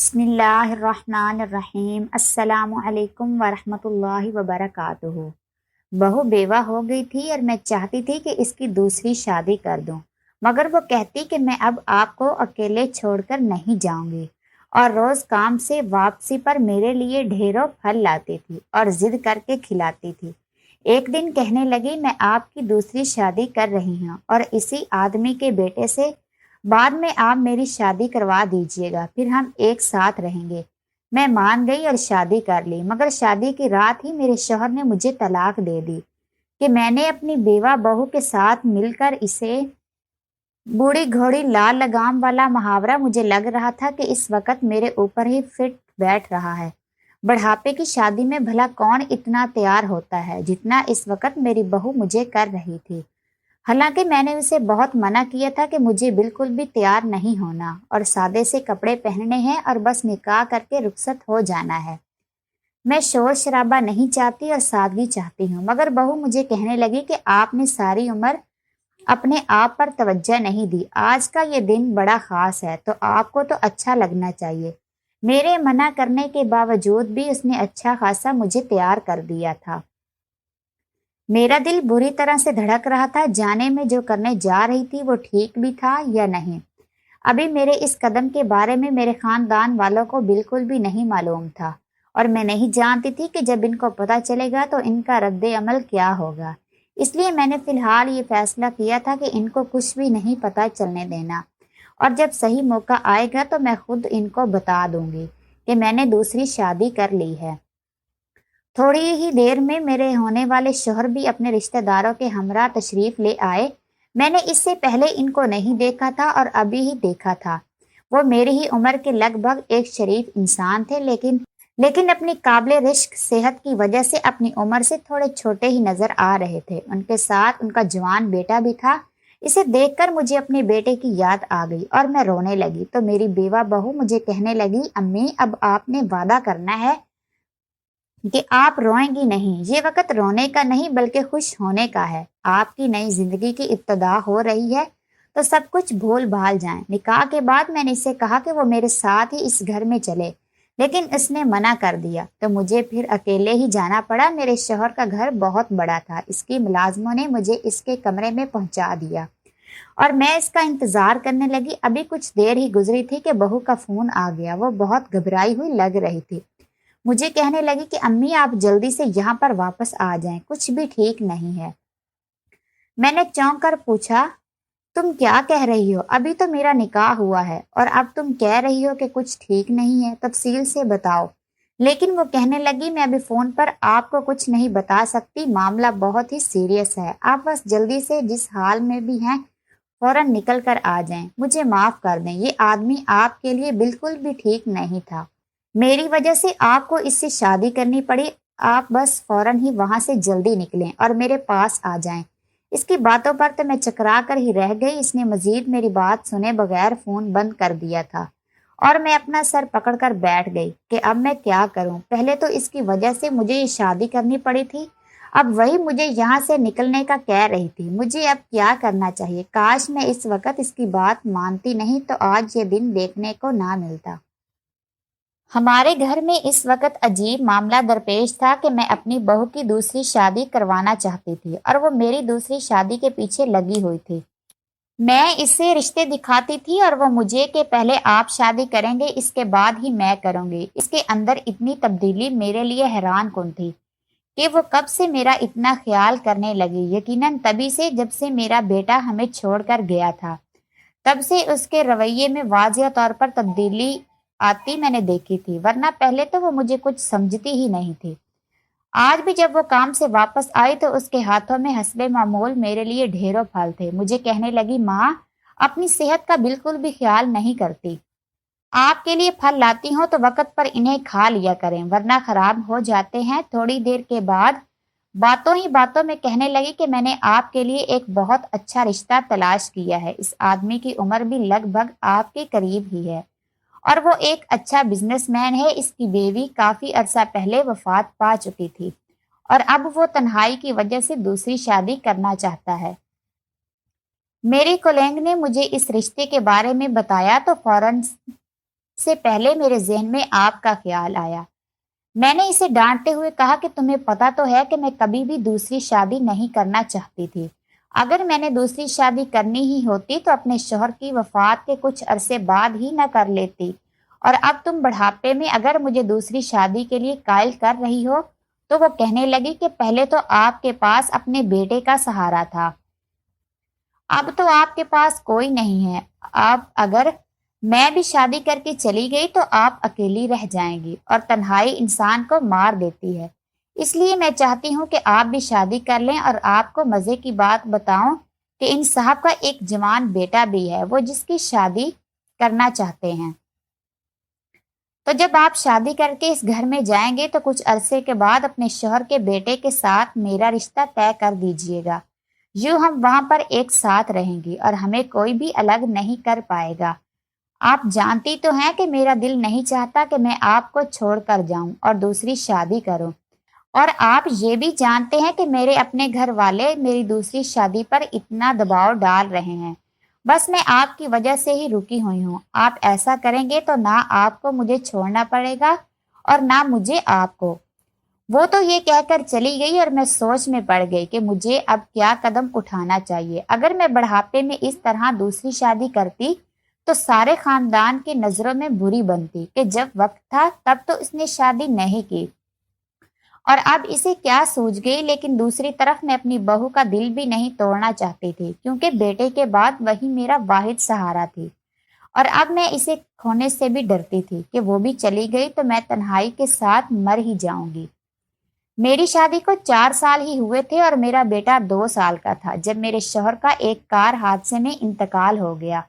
بسم اللہ الرحمن الرحیم۔ السلام علیکم ورحمۃ اللہ وبرکاتہ۔ بہو بیوہ ہو گئی تھی اور میں چاہتی تھی کہ اس کی دوسری شادی کر دوں، مگر وہ کہتی کہ میں اب آپ کو اکیلے چھوڑ کر نہیں جاؤں گی، اور روز کام سے واپسی پر میرے لیے ڈھیروں پھل لاتی تھی اور ضد کر کے کھلاتی تھی۔ ایک دن کہنے لگی میں آپ کی دوسری شادی کر رہی ہوں اور اسی آدمی کے بیٹے سے، بعد میں آپ میری شادی کروا دیجیے گا، پھر ہم ایک ساتھ رہیں گے۔ میں مان گئی اور شادی کر لی، مگر شادی کی رات ہی میرے شوہر نے مجھے طلاق دے دی کہ میں نے اپنی بیوہ بہو کے ساتھ مل کر اسے بوڑھی گھوڑی لال لگام والا محاورہ مجھے لگ رہا تھا کہ اس وقت میرے اوپر ہی فٹ بیٹھ رہا ہے۔ بڑھاپے کی شادی میں بھلا کون اتنا تیار ہوتا ہے جتنا اس وقت میری بہو مجھے کر رہی تھی۔ حالانکہ میں نے اسے بہت منع کیا تھا کہ مجھے بالکل بھی تیار نہیں ہونا اور سادے سے کپڑے پہننے ہیں اور بس نکاح کر کے رخصت ہو جانا ہے۔ میں شور شرابہ نہیں چاہتی اور سادگی چاہتی ہوں، مگر بہو مجھے کہنے لگی کہ آپ نے ساری عمر اپنے آپ پر توجہ نہیں دی، آج کا یہ دن بڑا خاص ہے تو آپ کو تو اچھا لگنا چاہیے۔ میرے منع کرنے کے باوجود بھی اس نے اچھا خاصا مجھے تیار کر دیا تھا۔ میرا دل بری طرح سے دھڑک رہا تھا، جانے میں جو کرنے جا رہی تھی وہ ٹھیک بھی تھا یا نہیں۔ ابھی میرے اس قدم کے بارے میں میرے خاندان والوں کو بالکل بھی نہیں معلوم تھا، اور میں نہیں جانتی تھی کہ جب ان کو پتہ چلے گا تو ان کا رد عمل کیا ہوگا۔ اس لیے میں نے فی الحال یہ فیصلہ کیا تھا کہ ان کو کچھ بھی نہیں پتہ چلنے دینا، اور جب صحیح موقع آئے گا تو میں خود ان کو بتا دوں گی کہ میں نے دوسری شادی کر لی ہے۔ تھوڑی ہی دیر میں میرے ہونے والے شوہر بھی اپنے رشتہ داروں کے ہمراہ تشریف لے آئے۔ میں نے اس سے پہلے ان کو نہیں دیکھا تھا اور ابھی ہی دیکھا تھا۔ وہ میری ہی عمر کے لگ بھگ ایک شریف انسان تھے، لیکن اپنی قابل رشک صحت کی وجہ سے اپنی عمر سے تھوڑے چھوٹے ہی نظر آ رہے تھے۔ ان کے ساتھ ان کا جوان بیٹا بھی تھا۔ اسے دیکھ کر مجھے اپنے بیٹے کی یاد آ گئی اور میں رونے لگی تو میری بیوہ بہو مجھے کہنے لگی، امی اب آپ نے وعدہ کرنا ہے کہ آپ روئیں گی نہیں، یہ وقت رونے کا نہیں بلکہ خوش ہونے کا ہے۔ آپ کی نئی زندگی کی ابتدا ہو رہی ہے تو سب کچھ بھول بھال جائیں۔ نکاح کے بعد میں نے اسے کہا کہ وہ میرے ساتھ ہی اس گھر میں چلے، لیکن اس نے منع کر دیا تو مجھے پھر اکیلے ہی جانا پڑا۔ میرے شوہر کا گھر بہت بڑا تھا، اس کی ملازموں نے مجھے اس کے کمرے میں پہنچا دیا اور میں اس کا انتظار کرنے لگی۔ ابھی کچھ دیر ہی گزری تھی کہ بہو کا فون آ گیا۔ وہ بہت گھبرائی ہوئی لگ رہی تھی، مجھے کہنے لگی کہ امی آپ جلدی سے یہاں پر واپس آ جائیں، کچھ بھی ٹھیک نہیں ہے۔ میں نے چونک کر پوچھا، تم کیا کہہ رہی ہو؟ ابھی تو میرا نکاح ہوا ہے اور اب تم کہہ رہی ہو کہ کچھ ٹھیک نہیں ہے، تفصیل سے بتاؤ۔ لیکن وہ کہنے لگی، میں ابھی فون پر آپ کو کچھ نہیں بتا سکتی، معاملہ بہت ہی سیریس ہے، آپ بس جلدی سے جس حال میں بھی ہیں فوراً نکل کر آ جائیں۔ مجھے معاف کر دیں، یہ آدمی آپ کے لیے بالکل بھی ٹھیک نہیں تھا، میری وجہ سے آپ کو اس سے شادی کرنی پڑی۔ آپ بس فوراً ہی وہاں سے جلدی نکلیں اور میرے پاس آ جائیں۔ اس کی باتوں پر تو میں چکرا کر ہی رہ گئی۔ اس نے مزید میری بات سنے بغیر فون بند کر دیا تھا اور میں اپنا سر پکڑ کر بیٹھ گئی کہ اب میں کیا کروں۔ پہلے تو اس کی وجہ سے مجھے یہ شادی کرنی پڑی تھی، اب وہی مجھے یہاں سے نکلنے کا کہہ رہی تھی۔ مجھے اب کیا کرنا چاہیے؟ کاش میں اس وقت اس کی بات مانتی نہیں تو آج یہ دن دیکھنے کو نہ ملتا۔ ہمارے گھر میں اس وقت عجیب معاملہ درپیش تھا کہ میں اپنی بہو کی دوسری شادی کروانا چاہتی تھی اور وہ میری دوسری شادی کے پیچھے لگی ہوئی تھی۔ میں اسے رشتے دکھاتی تھی اور وہ مجھے کہ پہلے آپ شادی کریں گے، اس کے بعد ہی میں کروں گی۔ اس کے اندر اتنی تبدیلی میرے لیے حیران کن تھی کہ وہ کب سے میرا اتنا خیال کرنے لگی۔ یقیناً تبھی سے جب سے میرا بیٹا ہمیں چھوڑ کر گیا تھا، تب سے اس کے رویے میں واضح طور پر تبدیلی آتی میں نے دیکھی تھی، ورنہ پہلے تو وہ مجھے کچھ سمجھتی ہی نہیں تھی۔ آج بھی جب وہ کام سے واپس آئی تو اس کے ہاتھوں میں حسب معمول میرے لیے ڈھیروں پھل تھے۔ مجھے کہنے لگی، ماں اپنی صحت کا بالکل بھی خیال نہیں کرتی، آپ کے لیے پھل لاتی ہوں تو وقت پر انہیں کھا لیا کریں ورنہ خراب ہو جاتے ہیں۔ تھوڑی دیر کے بعد باتوں ہی باتوں میں کہنے لگی کہ میں نے آپ کے لیے ایک بہت اچھا رشتہ تلاش کیا ہے۔ اس آدمی کی عمر بھی لگ بھگ آپ کے قریب ہی ہے اور وہ ایک اچھا بزنس مین ہے۔ اس کی بیوی کافی عرصہ پہلے وفات پا چکی تھی اور اب وہ تنہائی کی وجہ سے دوسری شادی کرنا چاہتا ہے۔ میری کولینگ نے مجھے اس رشتے کے بارے میں بتایا تو فوراً سے پہلے میرے ذہن میں آپ کا خیال آیا۔ میں نے اسے ڈانٹتے ہوئے کہا کہ تمہیں پتا تو ہے کہ میں کبھی بھی دوسری شادی نہیں کرنا چاہتی تھی۔ اگر میں نے دوسری شادی کرنی ہی ہوتی تو اپنے شوہر کی وفات کے کچھ عرصے بعد ہی نہ کر لیتی، اور اب تم بڑھاپے میں اگر مجھے دوسری شادی کے لیے قائل کر رہی ہو۔ تو وہ کہنے لگی کہ پہلے تو آپ کے پاس اپنے بیٹے کا سہارا تھا، اب تو آپ کے پاس کوئی نہیں ہے۔ اب اگر میں بھی شادی کر کے چلی گئی تو آپ اکیلی رہ جائیں گی، اور تنہائی انسان کو مار دیتی ہے۔ اس لیے میں چاہتی ہوں کہ آپ بھی شادی کر لیں، اور آپ کو مزے کی بات بتاؤں کہ ان صاحب کا ایک جوان بیٹا بھی ہے، وہ جس کی شادی کرنا چاہتے ہیں۔ تو جب آپ شادی کر کے اس گھر میں جائیں گے تو کچھ عرصے کے بعد اپنے شوہر کے بیٹے کے ساتھ میرا رشتہ طے کر دیجئے گا۔ یوں ہم وہاں پر ایک ساتھ رہیں گے اور ہمیں کوئی بھی الگ نہیں کر پائے گا۔ آپ جانتی تو ہیں کہ میرا دل نہیں چاہتا کہ میں آپ کو چھوڑ کر جاؤں اور دوسری شادی کروں، اور آپ یہ بھی جانتے ہیں کہ میرے اپنے گھر والے میری دوسری شادی پر اتنا دباؤ ڈال رہے ہیں۔ بس میں آپ کی وجہ سے ہی رکی ہوئی ہوں۔ آپ ایسا کریں گے تو نہ آپ کو مجھے چھوڑنا پڑے گا اور نہ مجھے آپ کو۔ وہ تو یہ کہہ کر چلی گئی اور میں سوچ میں پڑ گئی کہ مجھے اب کیا قدم اٹھانا چاہیے۔ اگر میں بڑھاپے میں اس طرح دوسری شادی کرتی تو سارے خاندان کی نظروں میں بری بنتی کہ جب وقت تھا تب تو اس نے شادی نہیں کی، اور اب اسے کیا سوچ گئی۔ لیکن دوسری طرف میں اپنی بہو کا دل بھی نہیں توڑنا چاہتی تھی، کیونکہ بیٹے کے بعد وہی میرا واحد سہارا تھی، اور اب میں اسے کھونے سے بھی ڈرتی تھی کہ وہ بھی چلی گئی تو میں تنہائی کے ساتھ مر ہی جاؤں گی۔ میری شادی کو 4 سال ہی ہوئے تھے اور میرا بیٹا 2 سال کا تھا جب میرے شوہر کا ایک کار حادثے میں انتقال ہو گیا۔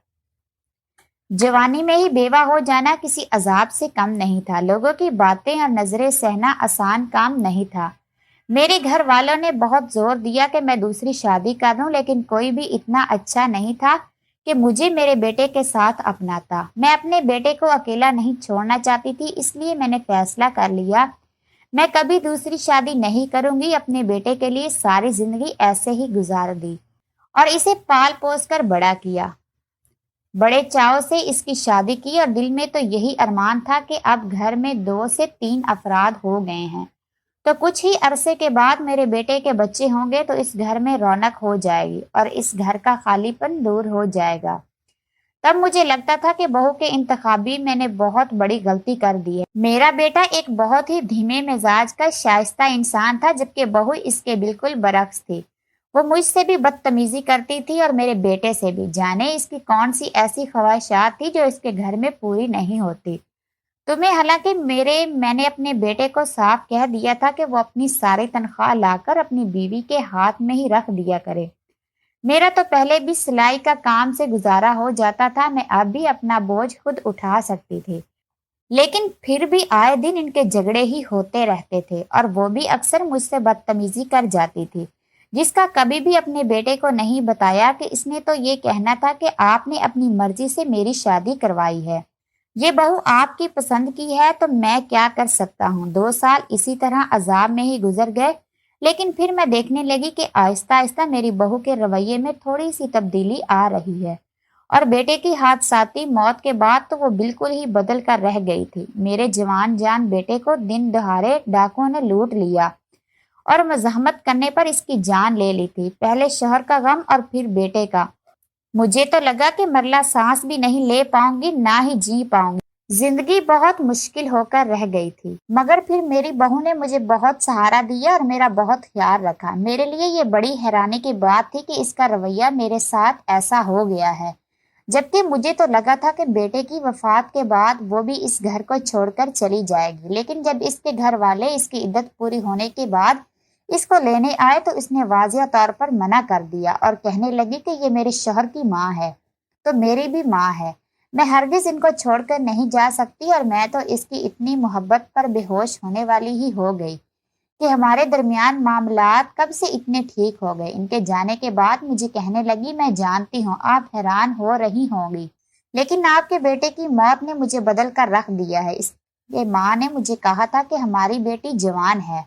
جوانی میں ہی بیوہ ہو جانا کسی عذاب سے کم نہیں تھا۔ لوگوں کی باتیں اور نظریں سہنا آسان کام نہیں تھا۔ میرے گھر والوں نے بہت زور دیا کہ میں دوسری شادی کر لوں، لیکن کوئی بھی اتنا اچھا نہیں تھا کہ مجھے میرے بیٹے کے ساتھ اپناتا۔ میں اپنے بیٹے کو اکیلا نہیں چھوڑنا چاہتی تھی، اس لیے میں نے فیصلہ کر لیا میں کبھی دوسری شادی نہیں کروں گی۔ اپنے بیٹے کے لیے ساری زندگی ایسے ہی گزار دی اور اسے پال پوس کر بڑا کیا۔ بڑے چاؤ سے اس کی شادی کی، اور دل میں تو یہی ارمان تھا کہ اب گھر میں 2 سے 3 افراد ہو گئے ہیں تو کچھ ہی عرصے کے بعد میرے بیٹے کے بچے ہوں گے تو اس گھر میں رونق ہو جائے گی اور اس گھر کا خالی پن دور ہو جائے گا۔ تب مجھے لگتا تھا کہ بہو کے انتخابی میں نے بہت بڑی غلطی کر دی ہے۔ میرا بیٹا ایک بہت ہی دھیمے مزاج کا شائستہ انسان تھا، جبکہ بہو اس کے بالکل برعکس تھی۔ وہ مجھ سے بھی بدتمیزی کرتی تھی اور میرے بیٹے سے بھی۔ جانے اس کی کون سی ایسی خواہشات تھی جو اس کے گھر میں پوری نہیں ہوتی۔ تمہیں حالانکہ میں نے اپنے بیٹے کو صاف کہہ دیا تھا کہ وہ اپنی ساری تنخواہ لا کر اپنی بیوی کے ہاتھ میں ہی رکھ دیا کرے۔ میرا تو پہلے بھی سلائی کا کام سے گزارا ہو جاتا تھا، میں اب بھی اپنا بوجھ خود اٹھا سکتی تھی، لیکن پھر بھی آئے دن ان کے جھگڑے ہی ہوتے رہتے تھے، اور وہ بھی اکثر مجھ سے بدتمیزی کر جاتی تھی، جس کا کبھی بھی اپنے بیٹے کو نہیں بتایا کہ اس نے تو یہ کہنا تھا کہ آپ نے اپنی مرضی سے میری شادی کروائی ہے، یہ بہو آپ کی پسند کی ہے تو میں کیا کر سکتا ہوں۔ 2 سال اسی طرح عذاب میں ہی گزر گئے، لیکن پھر میں دیکھنے لگی کہ آہستہ آہستہ میری بہو کے رویے میں تھوڑی سی تبدیلی آ رہی ہے، اور بیٹے کی حادثاتی موت کے بعد تو وہ بالکل ہی بدل کر رہ گئی تھی۔ میرے جوان جان بیٹے کو دن دہاڑے ڈاکوؤں نے لوٹ لیا اور مزاحمت کرنے پر اس کی جان لے لی تھی۔ پہلے شوہر کا غم اور پھر بیٹے کا۔ مجھے تو لگا کہ مرلا سانس بھی نہیں لے پاؤں گی، نہ ہی جی پاؤں گی۔ زندگی بہت مشکل ہو کر رہ گئی تھی، مگر پھر میری بہو نے مجھے بہت سہارا دیا اور میرا بہت خیال رکھا۔ میرے لیے یہ بڑی حیرانی کی بات تھی کہ اس کا رویہ میرے ساتھ ایسا ہو گیا ہے، جبکہ مجھے تو لگا تھا کہ بیٹے کی وفات کے بعد وہ بھی اس گھر کو چھوڑ کر چلی جائے گی، لیکن جب اس کے گھر والے اس کی عدت پوری ہونے کے بعد اس کو لینے آئے تو اس نے واضح طور پر منع کر دیا اور کہنے لگی کہ یہ میرے شوہر کی ماں ہے تو میری بھی ماں ہے، میں ہرگز ان کو چھوڑ کر نہیں جا سکتی۔ اور میں تو اس کی اتنی محبت پر بے ہوش ہونے والی ہی ہو گئی کہ ہمارے درمیان معاملات کب سے اتنے ٹھیک ہو گئے۔ ان کے جانے کے بعد مجھے کہنے لگی، میں جانتی ہوں آپ حیران ہو رہی ہوں گی، لیکن آپ کے بیٹے کی موت نے مجھے بدل کر رکھ دیا ہے۔ اس کے ماں نے مجھے کہا تھا کہ ہماری بیٹی جوان ہے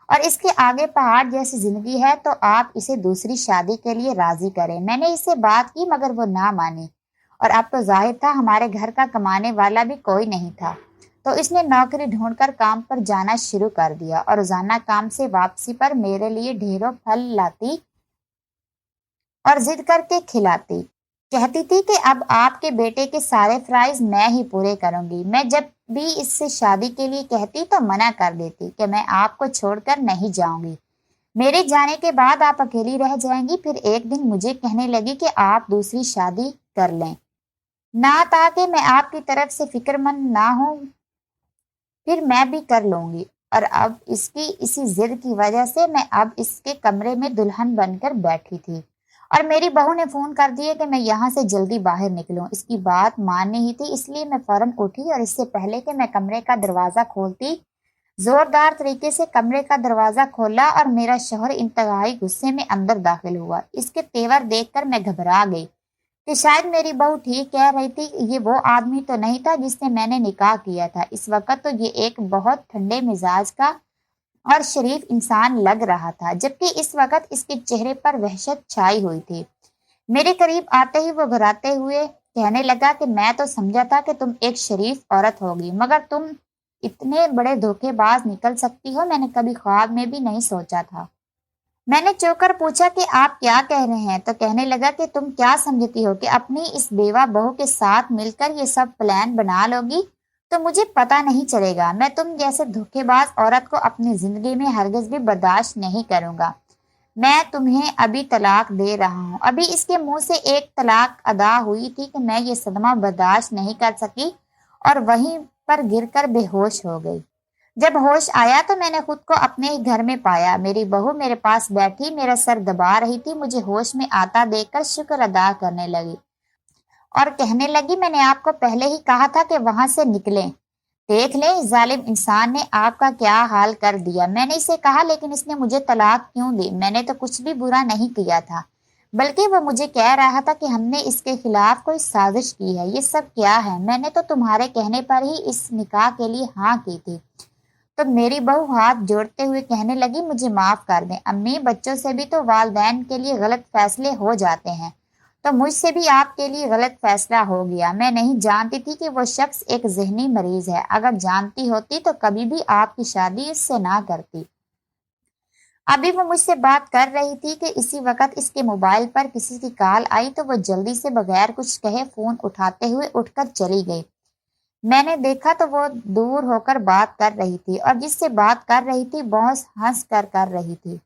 اور اس کے آگے پہاڑ جیسی زندگی ہے، تو آپ اسے دوسری شادی کے لیے راضی کریں۔ میں نے اس سے بات کی مگر وہ نہ مانی اور اب تو ظاہر تھا ہمارے گھر کا کمانے والا بھی کوئی نہیں تھا، تو اس نے نوکری ڈھونڈ کر کام پر جانا شروع کر دیا اور روزانہ کام سے واپسی پر میرے لیے ڈھیروں پھل لاتی اور ضد کر کے کھلاتی۔ کہتی تھی کہ اب آپ کے بیٹے کے سارے فرائض میں ہی پورے کروں گی۔ میں جب بھی اس سے شادی کے لیے کہتی تو منع کر دیتی کہ میں آپ کو چھوڑ کر نہیں جاؤں گی، میرے جانے کے بعد آپ اکیلی رہ جائیں گی۔ پھر ایک دن مجھے کہنے لگی کہ آپ دوسری شادی کر لیں، نہ تاکہ میں آپ کی طرف سے فکر مند نہ ہوں، پھر میں بھی کر لوں گی۔ اور اب اس کی اسی ضد کی وجہ سے میں اب اس کے کمرے میں دلہن بن کر بیٹھی تھی اور میری بہو نے فون کر دیا کہ میں یہاں سے جلدی باہر نکلوں۔ اس کی بات ماننی ہی تھی، اس لیے میں فوراً اٹھی اور اس سے پہلے کہ میں کمرے کا دروازہ کھولتی زوردار طریقے سے کمرے کا دروازہ کھولا اور میرا شوہر انتہائی غصے میں اندر داخل ہوا۔ اس کے تیور دیکھ کر میں گھبرا گئی کہ شاید میری بہو ٹھیک کہہ رہی تھی، یہ وہ آدمی تو نہیں تھا جس سے میں نے نکاح کیا تھا۔ اس وقت تو یہ ایک بہت ٹھنڈے مزاج کا اور شریف انسان لگ رہا تھا، جبکہ اس وقت اس کے چہرے پر وحشت چھائی ہوئی تھی۔ میرے قریب آتے ہی وہ گھبراتے ہوئے کہنے لگا کہ میں تو سمجھا تھا کہ تم ایک شریف عورت ہوگی، مگر تم اتنے بڑے دھوکے باز نکل سکتی ہو، میں نے کبھی خواب میں بھی نہیں سوچا تھا۔ میں نے چونک کر پوچھا کہ آپ کیا کہہ رہے ہیں، تو کہنے لگا کہ تم کیا سمجھتی ہو کہ اپنی اس بیوہ بہو کے ساتھ مل کر یہ سب پلان بنا لو گی تو مجھے پتہ نہیں چلے گا۔ میں تم جیسے دھوکے باز عورت کو اپنی زندگی میں ہرگز بھی برداشت نہیں کروں گا۔ میں تمہیں ابھی طلاق دے رہا ہوں۔ ابھی اس کے منہ سے ایک طلاق ادا ہوئی تھی کہ میں یہ صدمہ برداشت نہیں کر سکی اور وہیں پر گر کر بے ہوش ہو گئی۔ جب ہوش آیا تو میں نے خود کو اپنے ہی گھر میں پایا۔ میری بہو میرے پاس بیٹھی میرا سر دبا رہی تھی، مجھے ہوش میں آتا دیکھ کر شکر ادا کرنے لگی اور کہنے لگی میں نے آپ کو پہلے ہی کہا تھا کہ وہاں سے نکلیں، دیکھ لیں اس ظالم انسان نے آپ کا کیا حال کر دیا۔ میں نے اسے کہا لیکن اس نے مجھے طلاق کیوں دی؟ میں نے تو کچھ بھی برا نہیں کیا تھا، بلکہ وہ مجھے کہہ رہا تھا کہ ہم نے اس کے خلاف کوئی سازش کی ہے۔ یہ سب کیا ہے؟ میں نے تو تمہارے کہنے پر ہی اس نکاح کے لیے ہاں کی تھی۔ تو میری بہو ہاتھ جوڑتے ہوئے کہنے لگی مجھے معاف کر دیں امی، بچوں سے بھی تو والدین کے لیے غلط فیصلے ہو جاتے ہیں، تو مجھ سے بھی آپ کے لیے غلط فیصلہ ہو گیا۔ میں نہیں جانتی تھی کہ وہ شخص ایک ذہنی مریض ہے، اگر جانتی ہوتی تو کبھی بھی آپ کی شادی اس سے نہ کرتی۔ ابھی وہ مجھ سے بات کر رہی تھی کہ اسی وقت اس کے موبائل پر کسی کی کال آئی تو وہ جلدی سے بغیر کچھ کہے فون اٹھاتے ہوئے اٹھ کر چلی گئی۔ میں نے دیکھا تو وہ دور ہو کر بات کر رہی تھی اور جس سے بات کر رہی تھی بہت ہنس کر رہی تھی۔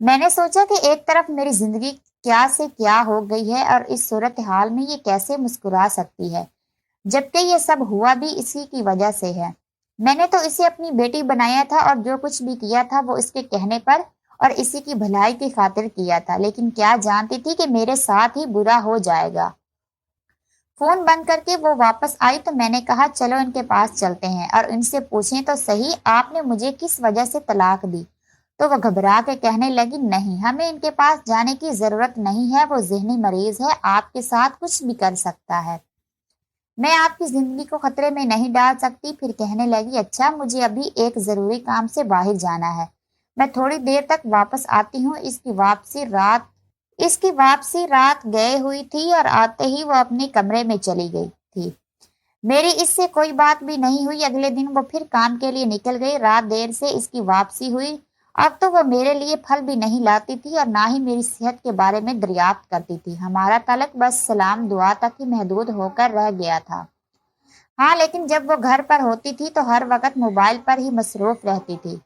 میں نے سوچا کہ ایک طرف میری زندگی کیا سے کیا ہو گئی ہے اور اس صورتحال میں یہ کیسے مسکرا سکتی ہے، جبکہ یہ سب ہوا بھی اسی کی وجہ سے ہے۔ میں نے تو اسے اپنی بیٹی بنایا تھا اور جو کچھ بھی کیا تھا وہ اس کے کہنے پر اور اسی کی بھلائی کی خاطر کیا تھا، لیکن کیا جانتی تھی کہ میرے ساتھ ہی برا ہو جائے گا۔ فون بند کر کے وہ واپس آئی تو میں نے کہا چلو ان کے پاس چلتے ہیں اور ان سے پوچھیں تو صحیح آپ نے مجھے کس وجہ سے طلاق دی۔ تو وہ گھبرا کے کہنے لگی نہیں، ہمیں ان کے پاس جانے کی ضرورت نہیں ہے، وہ ذہنی مریض ہے، آپ کے ساتھ کچھ بھی کر سکتا ہے، میں آپ کی زندگی کو خطرے میں نہیں ڈال سکتی۔ پھر کہنے لگی اچھا مجھے ابھی ایک ضروری کام سے باہر جانا ہے، میں تھوڑی دیر تک واپس آتی ہوں۔ اس کی واپسی رات گئے ہوئی تھی اور آتے ہی وہ اپنے کمرے میں چلی گئی تھی۔ میری اس سے کوئی بات بھی نہیں ہوئی۔ اگلے دن وہ پھر کام کے لیے نکل گئی۔ رات دیر سے اس کی واپسی ہوئی۔ اب تو وہ میرے لیے پھل بھی نہیں لاتی تھی اور نہ ہی میری صحت کے بارے میں دریافت کرتی تھی۔ ہمارا تعلق بس سلام دعا تک ہی محدود ہو کر رہ گیا تھا۔ ہاں لیکن جب وہ گھر پر ہوتی تھی تو ہر وقت موبائل پر ہی مصروف رہتی تھی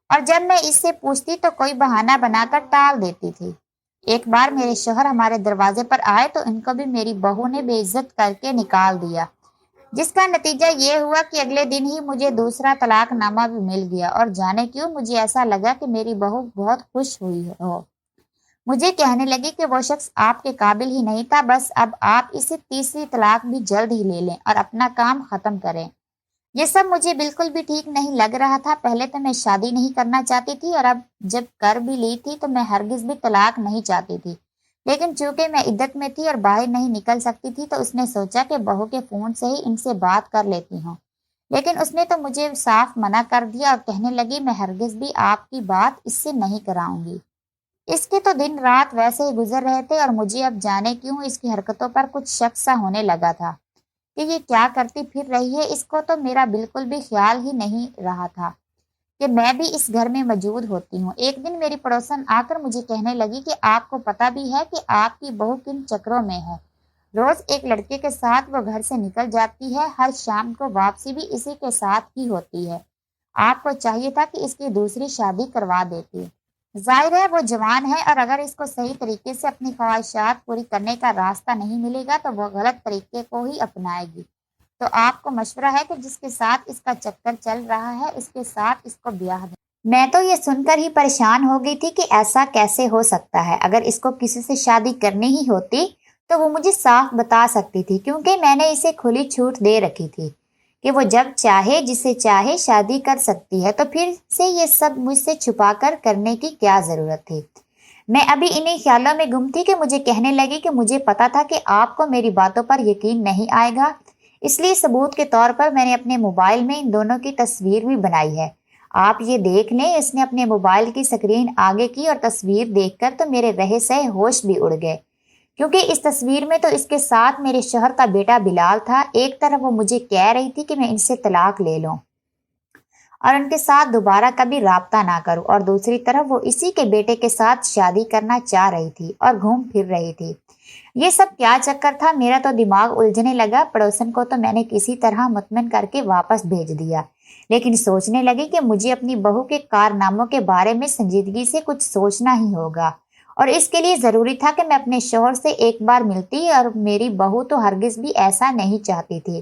اور جب میں اس سے پوچھتی تو کوئی بہانہ بنا کر ٹال دیتی تھی۔ ایک بار میرے شوہر ہمارے دروازے پر آئے تو ان کو بھی میری بہو نے بے عزت کر کے نکال دیا، جس کا نتیجہ یہ ہوا کہ اگلے دن ہی مجھے دوسرا طلاق نامہ بھی مل گیا اور جانے کیوں مجھے ایسا لگا کہ میری بہو بہت خوش ہوئی ہو۔ مجھے کہنے لگی کہ وہ شخص آپ کے قابل ہی نہیں تھا، بس اب آپ اسے تیسری طلاق بھی جلد ہی لے لیں اور اپنا کام ختم کریں۔ یہ سب مجھے بالکل بھی ٹھیک نہیں لگ رہا تھا۔ پہلے تو میں شادی نہیں کرنا چاہتی تھی اور اب جب کر بھی لی تھی تو میں ہرگز بھی طلاق نہیں چاہتی تھی، لیکن چونکہ میں عدت میں تھی اور باہر نہیں نکل سکتی تھی تو اس نے سوچا کہ بہو کے فون سے ہی ان سے بات کر لیتی ہوں، لیکن اس نے تو مجھے صاف منع کر دیا اور کہنے لگی میں ہرگز بھی آپ کی بات اس سے نہیں کراؤں گی۔ اس کے تو دن رات ویسے ہی گزر رہے تھے اور مجھے اب جانے کیوں اس کی حرکتوں پر کچھ شک سا ہونے لگا تھا کہ یہ کیا کرتی پھر رہی ہے۔ اس کو تو میرا بالکل بھی خیال ہی نہیں رہا تھا کہ میں بھی اس گھر میں موجود ہوتی ہوں۔ ایک دن میری پڑوسن آ کر مجھے کہنے لگی کہ آپ کو پتہ بھی ہے کہ آپ کی بہو کن چکروں میں ہے، روز ایک لڑکے کے ساتھ وہ گھر سے نکل جاتی ہے، ہر شام کو واپسی بھی اسی کے ساتھ ہی ہوتی ہے، آپ کو چاہیے تھا کہ اس کی دوسری شادی کروا دیتی۔ ظاہر ہے وہ جوان ہے اور اگر اس کو صحیح طریقے سے اپنی خواہشات پوری کرنے کا راستہ نہیں ملے گا تو وہ غلط طریقے کو ہی اپنائے گی۔ تو آپ کو مشورہ ہے کہ جس کے ساتھ اس کا چکر چل رہا ہے اس کے ساتھ اس کو بیاہ دیں۔ میں تو یہ سن کر ہی پریشان ہو گئی تھی کہ ایسا کیسے ہو سکتا ہے۔ اگر اس کو کسی سے شادی کرنی ہی ہوتی تو وہ مجھے صاف بتا سکتی تھی، کیونکہ میں نے اسے کھلی چھوٹ دے رکھی تھی کہ وہ جب چاہے جسے چاہے شادی کر سکتی ہے، تو پھر سے یہ سب مجھ سے چھپا کر کرنے کی کیا ضرورت تھی۔ میں ابھی انہی خیالوں میں گم تھی کہ مجھے کہنے لگی کہ مجھے پتا تھا کہ آپ کو میری باتوں پر یقین نہیں آئے گا، اس لیے ثبوت کے طور پر میں نے اپنے موبائل میں ان دونوں کی تصویر بھی بنائی ہے، آپ یہ دیکھ لیں۔ اس نے اپنے موبائل کی سکرین آگے کی اور تصویر دیکھ کر تو میرے رہے سہے ہوش بھی اڑ گئے، کیونکہ اس تصویر میں تو اس کے ساتھ میرے شوہر کا بیٹا بلال تھا۔ ایک طرف وہ مجھے کہہ رہی تھی کہ میں ان سے طلاق لے لوں اور ان کے ساتھ دوبارہ کبھی رابطہ نہ کروں، اور دوسری طرف وہ اسی کے بیٹے کے ساتھ شادی کرنا چاہ رہی تھی اور گھوم پھر رہی تھی۔ یہ سب کیا چکر تھا؟ میرا تو دماغ الجھنے لگا۔ پڑوسن کو تو میں نے کسی طرح مطمئن کر کے واپس بھیج دیا، لیکن سوچنے لگی کہ مجھے اپنی بہو کے کارناموں کے بارے میں سنجیدگی سے کچھ سوچنا ہی ہوگا، اور اس کے لیے ضروری تھا کہ میں اپنے شوہر سے ایک بار ملتی، اور میری بہو تو ہرگز بھی ایسا نہیں چاہتی تھی۔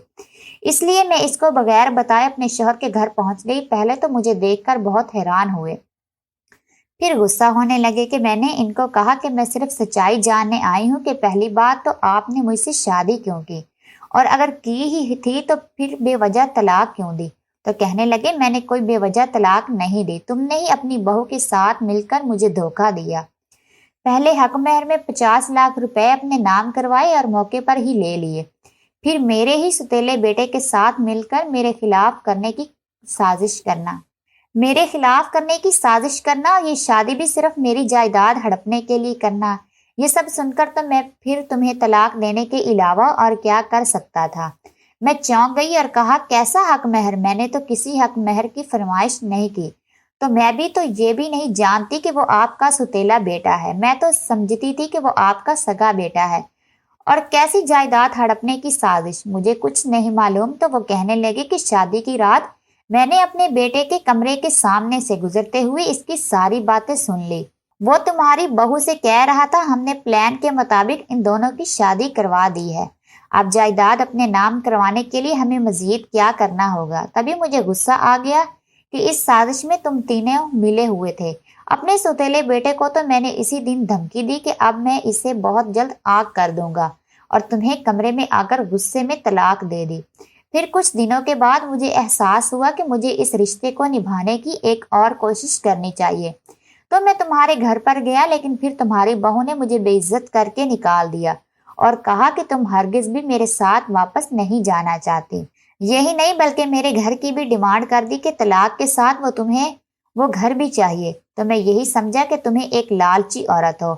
اس لیے میں اس کو بغیر بتائے اپنے شوہر کے گھر پہنچ گئی۔ پہلے تو مجھے دیکھ کر بہت حیران ہوئے، پھر غصہ ہونے لگے کہ میں نے ان کو کہا کہ میں صرف سچائی جاننے آئی ہوں کہ پہلی بات تو آپ نے مجھ سے شادی کیوں کی، اور اگر کی ہی تھی تو پھر بے وجہ طلاق کیوں دی؟ تو کہنے لگے میں نے کوئی بے وجہ طلاق نہیں دی، تم نے ہی اپنی بہو کے ساتھ مل کر مجھے دھوکہ دیا۔ پہلے حق مہر میں 50 لاکھ روپے اپنے نام کروائے اور موقع پر ہی لے لیے، پھر میرے ہی ستیلے بیٹے کے ساتھ مل کر میرے خلاف کرنے کی سازش کرنا اور یہ شادی بھی صرف میری جائیداد ہڑپنے کے لیے کرنا۔ یہ سب سن کر تو میں پھر تمہیں طلاق دینے کے علاوہ اور کیا کر سکتا تھا؟ میں چونک گئی اور کہا کیسا حق مہر؟ میں نے تو کسی حق مہر کی فرمائش نہیں کی، تو میں بھی تو یہ بھی نہیں جانتی کہ وہ آپ کا ستیلا بیٹا ہے، میں تو سمجھتی تھی کہ وہ آپ کا سگا بیٹا ہے۔ اور کیسی جائیداد ہڑپنے کی سازش؟ مجھے کچھ نہیں معلوم۔ تو وہ کہنے لگی کہ شادی کی رات میں نے اپنے بیٹے کے کمرے کے سامنے سے گزرتے ہوئے اس کی ساری باتیں سن لی۔ وہ تمہاری بہو سے کہہ رہا تھا ہم نے پلان کے مطابق ان دونوں کی شادی کروا دی ہے، اب جائیداد اپنے نام کروانے کے لیے ہمیں مزید کیا کرنا ہوگا۔ تبھی مجھے غصہ آ گیا کہ اس سازش میں تم تینوں ملے ہوئے تھے۔ اپنے سوتیلے بیٹے کو تو میں نے اسی دن دھمکی دی کہ اب میں اسے بہت جلد آگ کر دوں گا، اور تمہیں کمرے میں آ کر غصے میں طلاق دے دی۔ پھر کچھ دنوں کے بعد مجھے احساس ہوا کہ مجھے اس رشتے کو نبھانے کی ایک اور کوشش کرنی چاہیے، تو میں تمہارے گھر پر گیا، لیکن پھر تمہاری بہو نے مجھے بے عزت کر کے نکال دیا اور کہا کہ تم ہرگز بھی میرے ساتھ واپس نہیں جانا چاہتی۔ یہی نہیں بلکہ میرے گھر کی بھی ڈیمانڈ کر دی کہ طلاق کے ساتھ تمہیں وہ گھر بھی چاہیے۔ تو میں یہی سمجھا کہ تمہیں ایک لالچی عورت ہو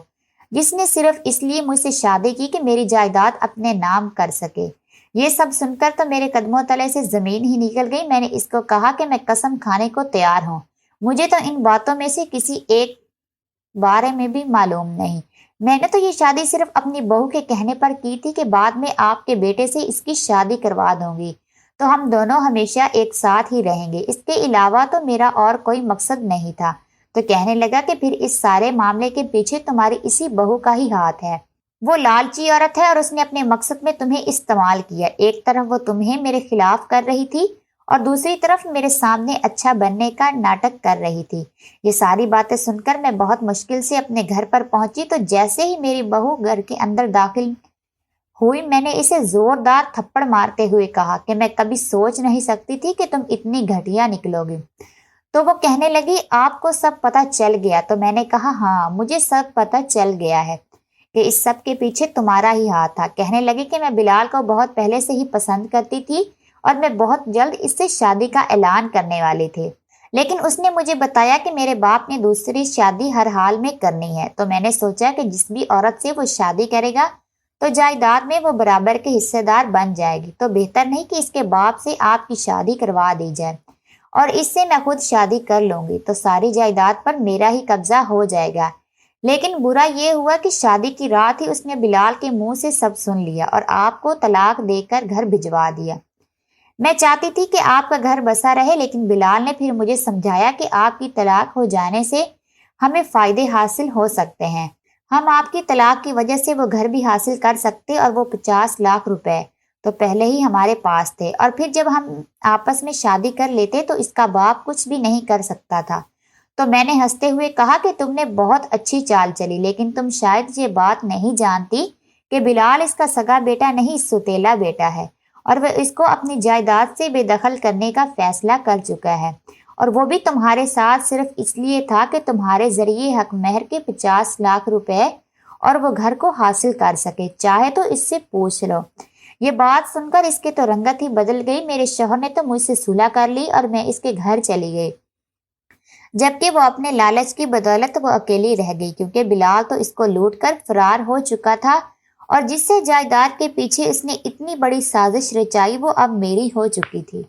جس نے صرف اس لیے مجھ سے شادی کی کہ میری جائیداد اپنے نام کر سکے۔ یہ سب سن کر تو میرے قدموں تلے سے زمین ہی نکل گئی۔ میں نے اس کو کہا کہ میں قسم کھانے کو تیار ہوں، مجھے تو ان باتوں میں سے کسی ایک بارے میں بھی معلوم نہیں۔ میں نے تو یہ شادی صرف اپنی بہو کے کہنے پر کی تھی کہ بعد میں آپ کے بیٹے سے اس کی شادی کروا دوں گی تو ہم دونوں ہمیشہ ایک ساتھ ہی رہیں گے، اس کے علاوہ تو میرا اور کوئی مقصد نہیں تھا۔ تو کہنے لگا کہ پھر اس سارے معاملے کے پیچھے تمہاری اسی بہو کا ہی ہاتھ ہے، وہ لالچی عورت ہے اور اس نے اپنے مقصد میں تمہیں استعمال کیا۔ ایک طرف وہ تمہیں میرے خلاف کر رہی تھی اور دوسری طرف میرے سامنے اچھا بننے کا ناٹک کر رہی تھی۔ یہ ساری باتیں سن کر میں بہت مشکل سے اپنے گھر پر پہنچی، تو جیسے ہی میری بہو گھر کے اندر داخل ہوئی میں نے اسے زوردار تھپڑ مارتے ہوئے کہا کہ میں کبھی سوچ نہیں سکتی تھی کہ تم اتنی گھٹیا نکلو گی۔ تو وہ کہنے لگی آپ کو سب پتہ چل گیا؟ تو میں نے کہا ہاں مجھے سب پتہ چل گیا ہے کہ اس سب کے پیچھے تمہارا ہی ہاتھ تھا۔ کہنے لگی کہ میں بلال کو بہت پہلے سے ہی پسند کرتی تھی اور میں بہت جلد اس سے شادی کا اعلان کرنے والی تھی، لیکن اس نے مجھے بتایا کہ میرے باپ نے دوسری شادی ہر حال میں کرنی ہے۔ تو میں نے سوچا کہ جس بھی عورت سے وہ شادی کرے گا تو جائیداد میں وہ برابر کے حصے دار بن جائے گی، تو بہتر نہیں کہ اس کے باپ سے آپ کی شادی کروا دی جائے اور اس سے میں خود شادی کر لوں گی، تو ساری جائیداد پر میرا ہی قبضہ ہو جائے گا۔ لیکن برا یہ ہوا کہ شادی کی رات ہی اس نے بلال کے منہ سے سب سن لیا اور آپ کو طلاق دے کر گھر بھجوا دیا۔ میں چاہتی تھی کہ آپ کا گھر بسا رہے، لیکن بلال نے پھر مجھے سمجھایا کہ آپ کی طلاق ہو جانے سے ہمیں فائدے حاصل ہو سکتے ہیں، ہم آپ کی طلاق کی وجہ سے وہ گھر بھی حاصل کر سکتے اور وہ 50 لاکھ روپے تو پہلے ہی ہمارے پاس تھے، اور پھر جب ہم آپس میں شادی کر لیتے تو اس کا باپ کچھ بھی نہیں کر سکتا تھا۔ تو میں نے ہنستے ہوئے کہا کہ تم نے بہت اچھی چال چلی، لیکن تم شاید یہ بات نہیں جانتی کہ بلال اس کا سگا بیٹا نہیں، سوتیلا بیٹا ہے، اور وہ اس کو اپنی جائیداد سے بے دخل کرنے کا فیصلہ کر چکا ہے، اور وہ بھی تمہارے ساتھ صرف اس لیے تھا کہ تمہارے ذریعے حق مہر کے 50 لاکھ روپے اور وہ گھر کو حاصل کر سکے، چاہے تو اس سے پوچھ لو۔ یہ بات سن کر اس کے تو رنگت ہی بدل گئی، میرے شوہر نے تو مجھ سے صلح کر لی اور میں اس کے گھر چلی گئی، جبکہ وہ اپنے لالچ کی بدولت وہ اکیلی رہ گئی، کیونکہ بلال تو اس کو لوٹ کر فرار ہو چکا تھا، اور جس سے جائیداد کے پیچھے اس نے اتنی بڑی سازش رچائی وہ اب میری ہو چکی تھی۔